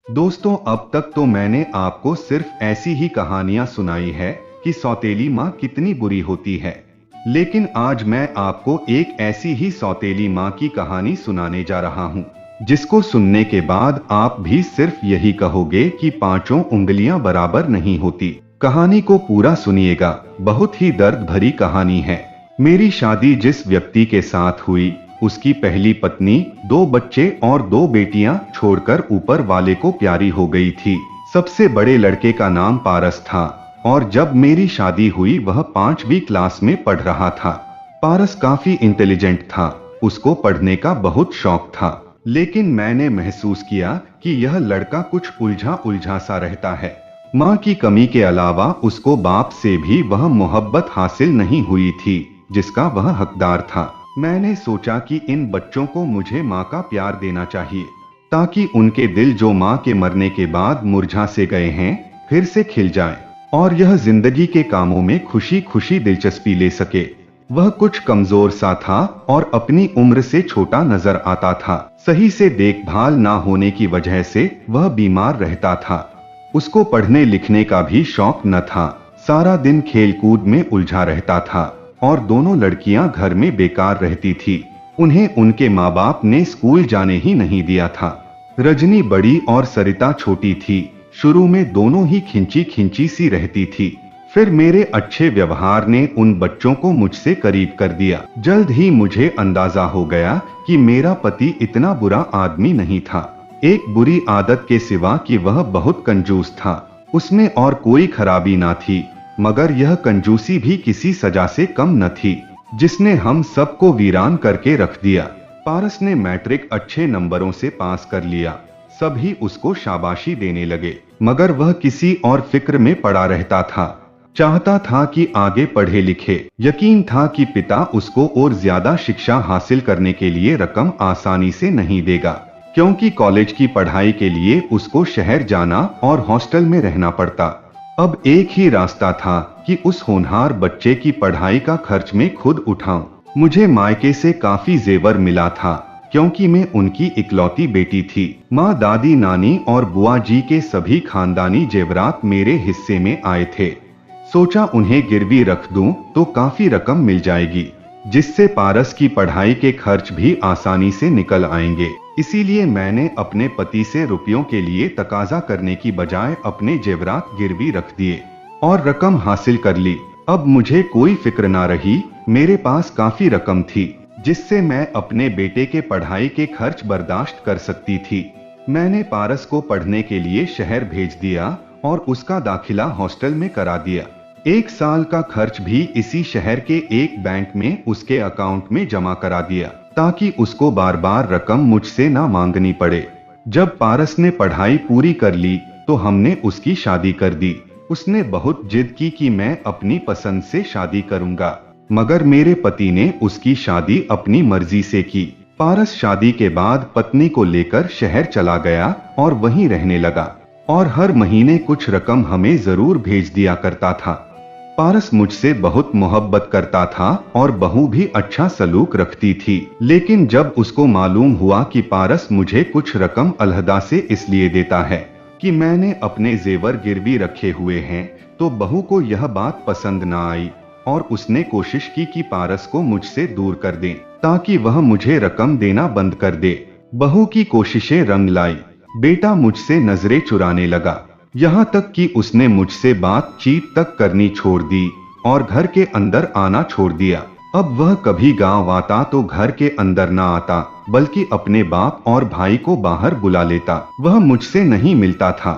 दोस्तों, अब तक तो मैंने आपको सिर्फ ऐसी ही कहानियां सुनाई है कि सौतेली माँ कितनी बुरी होती है। लेकिन आज मैं आपको एक ऐसी ही सौतेली माँ की कहानी सुनाने जा रहा हूँ, जिसको सुनने के बाद आप भी सिर्फ यही कहोगे कि पांचों उंगलियां बराबर नहीं होती। कहानी को पूरा सुनिएगा, बहुत ही दर्द भरी कहानी है। मेरी शादी जिस व्यक्ति के साथ हुई, उसकी पहली पत्नी, दो बच्चे और दो बेटियां छोड़कर ऊपर वाले को प्यारी हो गई थी। सबसे बड़े लड़के का नाम पारस था और जब मेरी शादी हुई वह 5वीं क्लास में पढ़ रहा था। पारस काफी इंटेलिजेंट था, उसको पढ़ने का बहुत शौक था। लेकिन मैंने महसूस किया कि यह लड़का कुछ उलझा उलझा सा रहता है। माँ की कमी के अलावा उसको बाप से भी वह मोहब्बत हासिल नहीं हुई थी जिसका वह हकदार था। मैंने सोचा कि इन बच्चों को मुझे माँ का प्यार देना चाहिए, ताकि उनके दिल जो माँ के मरने के बाद मुरझा से गए हैं फिर से खिल जाएं और यह जिंदगी के कामों में खुशी खुशी दिलचस्पी ले सके। वह कुछ कमजोर सा था और अपनी उम्र से छोटा नजर आता था। सही से देखभाल ना होने की वजह से वह बीमार रहता था। उसको पढ़ने लिखने का भी शौक न था, सारा दिन खेलकूद में उलझा रहता था और दोनों लड़कियां घर में बेकार रहती थी। उन्हें उनके माँ बाप ने स्कूल जाने ही नहीं दिया था। रजनी बड़ी और सरिता छोटी थी। शुरू में दोनों ही खिंची खिंची सी रहती थी, फिर मेरे अच्छे व्यवहार ने उन बच्चों को मुझसे करीब कर दिया। जल्द ही मुझे अंदाजा हो गया कि मेरा पति इतना बुरा आदमी नहीं था। एक बुरी आदत के सिवा कि वह बहुत कंजूस था, उसमें और कोई खराबी ना थी, मगर यह कंजूसी भी किसी सजा से कम न थी जिसने हम सबको वीरान करके रख दिया। पारस ने मैट्रिक अच्छे नंबरों से पास कर लिया। सभी उसको शाबाशी देने लगे, मगर वह किसी और फिक्र में पड़ा रहता था। चाहता था कि आगे पढ़े लिखे। यकीन था कि पिता उसको और ज्यादा शिक्षा हासिल करने के लिए रकम आसानी से नहीं देगा, क्योंकि कॉलेज की पढ़ाई के लिए उसको शहर जाना और हॉस्टल में रहना पड़ता। अब एक ही रास्ता था कि उस होनहार बच्चे की पढ़ाई का खर्च मैं खुद उठाऊं। मुझे मायके से काफी जेवर मिला था, क्योंकि मैं उनकी इकलौती बेटी थी। माँ, दादी, नानी और बुआ जी के सभी खानदानी जेवरात मेरे हिस्से में आए थे। सोचा उन्हें गिरवी रख दूं तो काफी रकम मिल जाएगी, जिससे पारस की पढ़ाई के खर्च भी आसानी से निकल आएंगे। इसीलिए मैंने अपने पति से रुपयों के लिए तकाजा करने की बजाय अपने जेवरात गिरवी रख दिए और रकम हासिल कर ली। अब मुझे कोई फिक्र ना रही, मेरे पास काफी रकम थी जिससे मैं अपने बेटे के पढ़ाई के खर्च बर्दाश्त कर सकती थी। मैंने पारस को पढ़ने के लिए शहर भेज दिया और उसका दाखिला हॉस्टल में करा दिया। 1 साल का खर्च भी इसी शहर के एक बैंक में उसके अकाउंट में जमा करा दिया, ताकि उसको बार बार रकम मुझसे ना मांगनी पड़े। जब पारस ने पढ़ाई पूरी कर ली तो हमने उसकी शादी कर दी। उसने बहुत जिद की कि मैं अपनी पसंद से शादी करूंगा, मगर मेरे पति ने उसकी शादी अपनी मर्जी से की। पारस शादी के बाद पत्नी को लेकर शहर चला गया और वहीं रहने लगा और हर महीने कुछ रकम हमें जरूर भेज दिया करता था। पारस मुझसे बहुत मोहब्बत करता था और बहू भी अच्छा सलूक रखती थी। लेकिन जब उसको मालूम हुआ कि पारस मुझे कुछ रकम अलहदा से इसलिए देता है कि मैंने अपने जेवर गिरवी रखे हुए हैं, तो बहू को यह बात पसंद ना आई और उसने कोशिश की कि पारस को मुझसे दूर कर दें, ताकि वह मुझे रकम देना बंद कर दे। बहू की कोशिशें रंग लाई। बेटा मुझसे नजरें चुराने लगा, यहाँ तक कि उसने मुझसे बातचीत तक करनी छोड़ दी और घर के अंदर आना छोड़ दिया। अब वह कभी गांव आता तो घर के अंदर ना आता, बल्कि अपने बाप और भाई को बाहर बुला लेता। वह मुझसे नहीं मिलता था।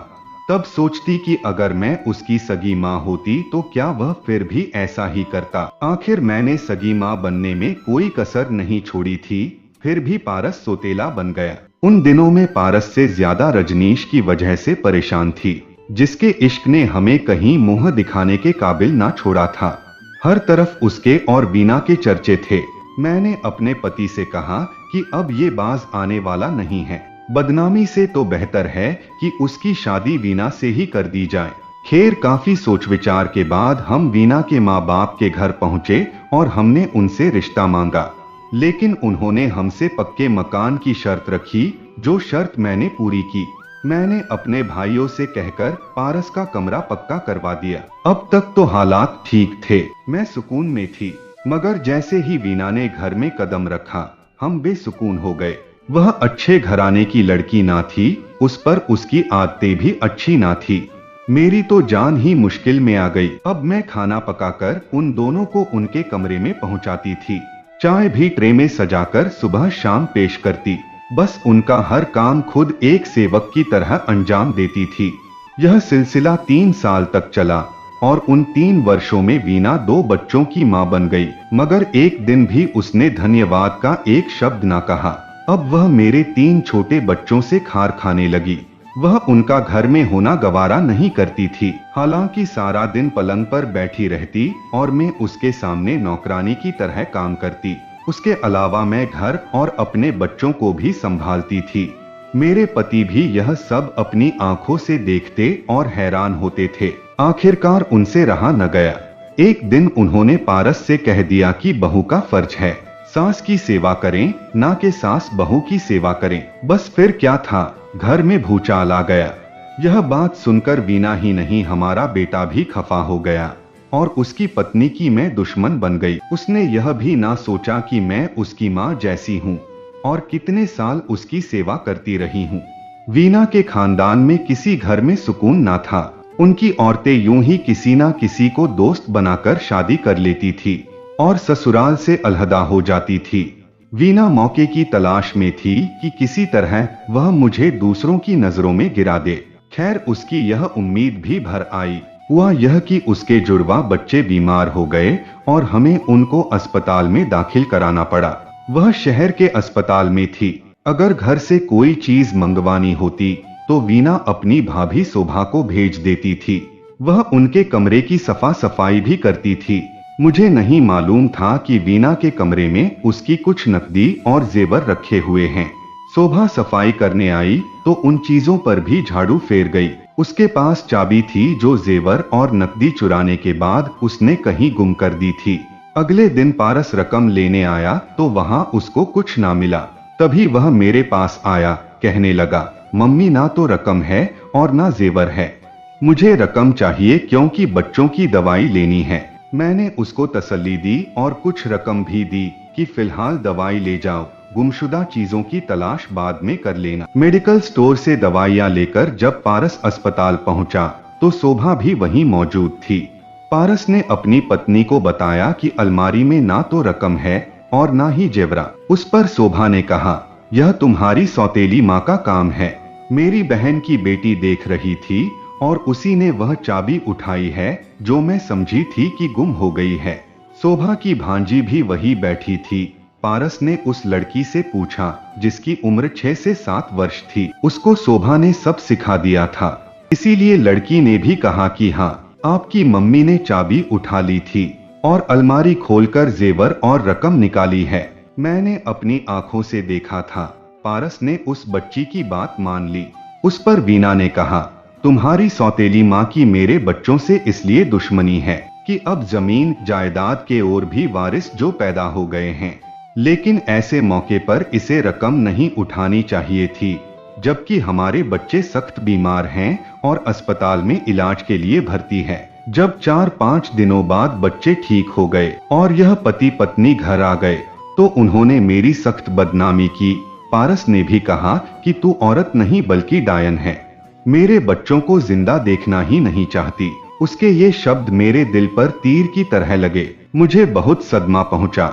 तब सोचती कि अगर मैं उसकी सगी माँ होती तो क्या वह फिर भी ऐसा ही करता। आखिर मैंने सगी माँ बनने में कोई कसर नहीं छोड़ी थी, फिर भी पारस सोतेला बन गया। उन दिनों में पारस से ज्यादा रजनीश की वजह से परेशान थी, जिसके इश्क ने हमें कहीं मुंह दिखाने के काबिल ना छोड़ा था। हर तरफ उसके और वीना के चर्चे थे। मैंने अपने पति से कहा कि अब ये बाज आने वाला नहीं है, बदनामी से तो बेहतर है कि उसकी शादी वीना से ही कर दी जाए। खैर, काफी सोच विचार के बाद हम वीना के माँ बाप के घर पहुंचे और हमने उनसे रिश्ता मांगा, लेकिन उन्होंने हमसे पक्के मकान की शर्त रखी, जो शर्त मैंने पूरी की। मैंने अपने भाइयों से कहकर पारस का कमरा पक्का करवा दिया। अब तक तो हालात ठीक थे, मैं सुकून में थी, मगर जैसे ही वीना ने घर में कदम रखा हम बेसुकून हो गए। वह अच्छे घराने की लड़की ना थी, उस पर उसकी आदतें भी अच्छी ना थी। मेरी तो जान ही मुश्किल में आ गई। अब मैं खाना पकाकर उन दोनों को उनके कमरे में पहुंचाती थी, चाय भी ट्रे में सजाकर सुबह शाम पेश करती। बस उनका हर काम खुद एक सेवक की तरह अंजाम देती थी। यह सिलसिला 3 साल तक चला और उन 3 वर्षों में वीना 2 बच्चों की मां बन गई, मगर एक दिन भी उसने धन्यवाद का एक शब्द ना कहा। अब वह मेरे 3 छोटे बच्चों से खार खाने लगी। वह उनका घर में होना गवारा नहीं करती थी। हालांकि सारा दिन पलंग पर बैठी रहती और मैं उसके सामने नौकरानी की तरह काम करती। उसके अलावा मैं घर और अपने बच्चों को भी संभालती थी। मेरे पति भी यह सब अपनी आंखों से देखते और हैरान होते थे। आखिरकार उनसे रहा न गया। एक दिन उन्होंने पारस से कह दिया कि बहू का फर्ज है सास की सेवा करें, ना कि सास बहू की सेवा करें। बस फिर क्या था, घर में भूचाल आ गया। यह बात सुनकर वीना ही नहीं, हमारा बेटा भी खफा हो गया और उसकी पत्नी की मैं दुश्मन बन गई। उसने यह भी ना सोचा कि मैं उसकी माँ जैसी हूँ और कितने साल उसकी सेवा करती रही हूँ। वीना के खानदान में किसी घर में सुकून ना था। उनकी औरतें यूं ही किसी ना किसी को दोस्त बनाकर शादी कर लेती थी और ससुराल से अलहदा हो जाती थी। वीना मौके की तलाश में थी कि किसी तरह वह मुझे दूसरों की नजरों में गिरा दे। खैर उसकी यह उम्मीद भी भर आई। हुआ यह कि उसके जुड़वा बच्चे बीमार हो गए और हमें उनको अस्पताल में दाखिल कराना पड़ा। वह शहर के अस्पताल में थी। अगर घर से कोई चीज मंगवानी होती तो वीना अपनी भाभी शोभा को भेज देती थी। वह उनके कमरे की सफा सफाई भी करती थी। मुझे नहीं मालूम था कि वीना के कमरे में उसकी कुछ नकदी और जेवर रखे हुए हैं। शोभा सफाई करने आई तो उन चीजों पर भी झाड़ू फेर गई। उसके पास चाबी थी जो जेवर और नकदी चुराने के बाद उसने कहीं गुम कर दी थी। अगले दिन पारस रकम लेने आया तो वहां उसको कुछ ना मिला। तभी वह मेरे पास आया, कहने लगा, मम्मी ना तो रकम है और ना जेवर है। मुझे रकम चाहिए क्योंकि बच्चों की दवाई लेनी है। मैंने उसको तसल्ली दी और कुछ रकम भी दी कि फिलहाल दवाई ले जाओ, गुमशुदा चीजों की तलाश बाद में कर लेना। मेडिकल स्टोर से दवाइयां लेकर जब पारस अस्पताल पहुंचा तो शोभा भी वहीं मौजूद थी। पारस ने अपनी पत्नी को बताया कि अलमारी में ना तो रकम है और ना ही जेवरा। उस पर शोभा ने कहा, यह तुम्हारी सौतेली माँ का काम है। मेरी बहन की बेटी देख रही थी और उसी ने वह चाबी उठाई है जो मैं समझी थी कि गुम हो गई है। शोभा की भांजी भी वही बैठी थी। पारस ने उस लड़की से पूछा जिसकी उम्र 6 से 7 वर्ष थी। उसको शोभा ने सब सिखा दिया था। इसीलिए लड़की ने भी कहा कि हाँ, आपकी मम्मी ने चाबी उठा ली थी और अलमारी खोलकर जेवर और रकम निकाली है। मैंने अपनी आंखों से देखा था। पारस ने उस बच्ची की बात मान ली। उस पर वीना ने कहा, तुम्हारी सौतेली माँ की मेरे बच्चों से इसलिए दुश्मनी है कि अब जमीन जायदाद के और भी वारिस जो पैदा हो गए हैं। लेकिन ऐसे मौके पर इसे रकम नहीं उठानी चाहिए थी, जबकि हमारे बच्चे सख्त बीमार हैं और अस्पताल में इलाज के लिए भर्ती है। जब 4-5 दिनों बाद बच्चे ठीक हो गए और यह पति पत्नी घर आ गए तो उन्होंने मेरी सख्त बदनामी की। पारस ने भी कहा कि तू औरत नहीं बल्कि डायन है, मेरे बच्चों को जिंदा देखना ही नहीं चाहती। उसके ये शब्द मेरे दिल पर तीर की तरह लगे। मुझे बहुत सदमा पहुंचा।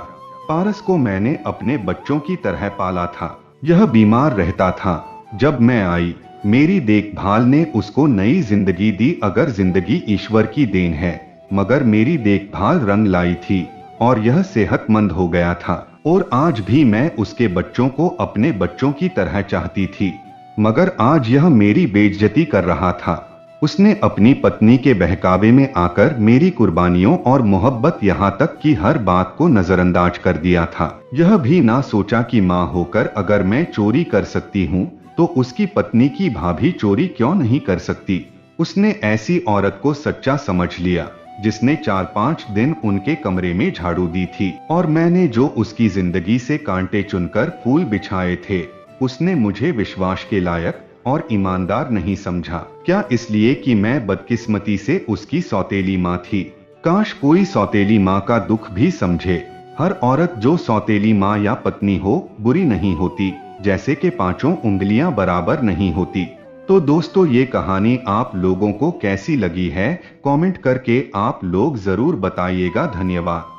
पारस को मैंने अपने बच्चों की तरह पाला था। यह बीमार रहता था। जब मैं आई, मेरी देखभाल ने उसको नई जिंदगी दी। अगर जिंदगी ईश्वर की देन है, मगर मेरी देखभाल रंग लाई थी और यह सेहतमंद हो गया था। और आज भी मैं उसके बच्चों को अपने बच्चों की तरह चाहती थी, मगर आज यह मेरी बेइज्जती कर रहा था। उसने अपनी पत्नी के बहकावे में आकर मेरी कुर्बानियों और मोहब्बत यहाँ तक कि हर बात को नजरअंदाज कर दिया था। यह भी ना सोचा कि माँ होकर अगर मैं चोरी कर सकती हूँ तो उसकी पत्नी की भाभी चोरी क्यों नहीं कर सकती। उसने ऐसी औरत को सच्चा समझ लिया जिसने 4-5 दिन उनके कमरे में झाड़ू दी थी, और मैंने जो उसकी जिंदगी से कांटे चुनकर फूल बिछाए थे, उसने मुझे विश्वास के लायक और ईमानदार नहीं समझा? क्या इसलिए कि मैं बदकिस्मती से उसकी सौतेली माँ थी? काश कोई सौतेली माँ का दुख भी समझे। हर औरत जो सौतेली माँ या पत्नी हो बुरी नहीं होती, जैसे कि पांचों उंगलियां बराबर नहीं होती। तो दोस्तों, ये कहानी आप लोगों को कैसी लगी है, कमेंट करके आप लोग जरूर बताइएगा। धन्यवाद।